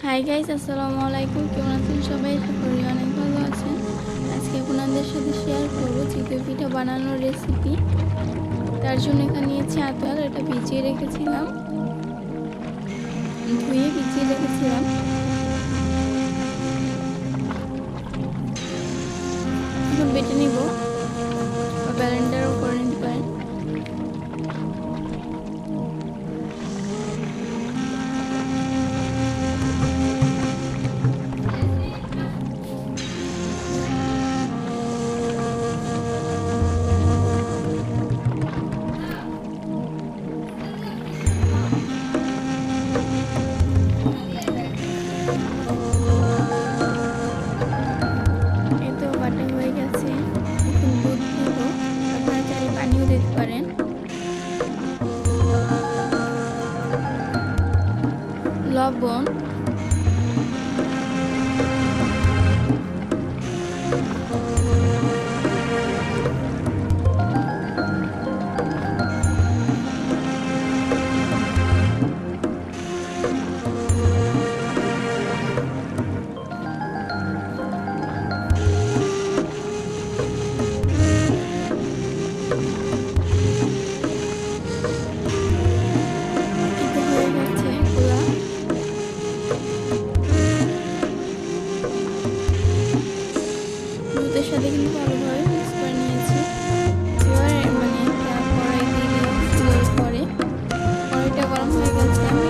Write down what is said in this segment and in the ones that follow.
Hi guys, আসসালামু আলাইকুম। কেমন আছেন সবাই? আশা করি অনেক ভালো আছেন। আজকে আপনাদের সাথে শেয়ার করব চিতই পিঠা বানানোর রেসিপি। তার জন্য এখানে নিয়েছি আতর, এটা ভিজিয়ে রেখেছিলাম, ধুয়ে ভিজিয়ে রেখেছিলাম। এখন বেটে নিব, ব্লেন্ডারও করে নিতে পারেন। লবণ, দুধের সাথে কিন্তু ভালোভাবে মিক্স করে নিয়েছি। এবার একটা কড়াই দিয়ে দিলাম। দেওয়ার পরে কড়াইটা গরম হয়ে গেছে, আমি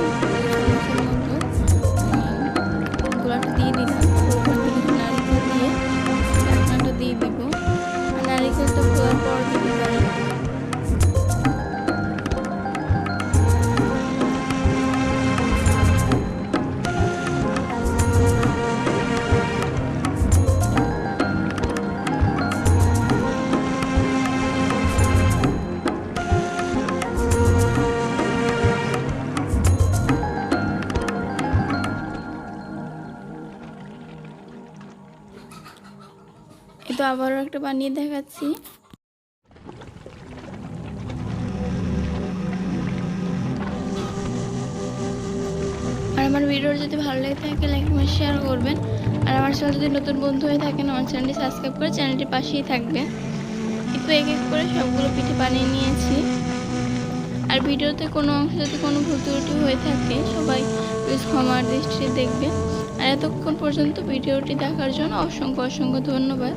গোলাটা দিয়ে দিলাম। নারিকেল দিয়ে ঢাকনাটা দিয়ে দিব। আর নারিকেলটা খোলার পর দিতে পারেন। তো আবারও একটা বানিয়ে দেখাচ্ছি। আর আমার ভিডিও যদি ভালো লেগে থাকে লাইক কমেন্ট শেয়ার করবেন। আর আমার চ্যানেল যদি নতুন বন্ধু হয়ে থাকেন আমার চ্যানেলটি সাবস্ক্রাইব করে চ্যানেলটির পাশেই থাকবেন। একটু এক এক করে সবগুলো পিঠে বানিয়ে নিয়েছি। আর ভিডিওতে কোনো অংশ যদি কোনো ভুল ত্রুটি হয়ে থাকে সবাই প্লিজ ক্ষমার দৃষ্টিতে দেখবেন। আর এতক্ষণ পর্যন্ত ভিডিওটি দেখার জন্য অসংখ্য ধন্যবাদ।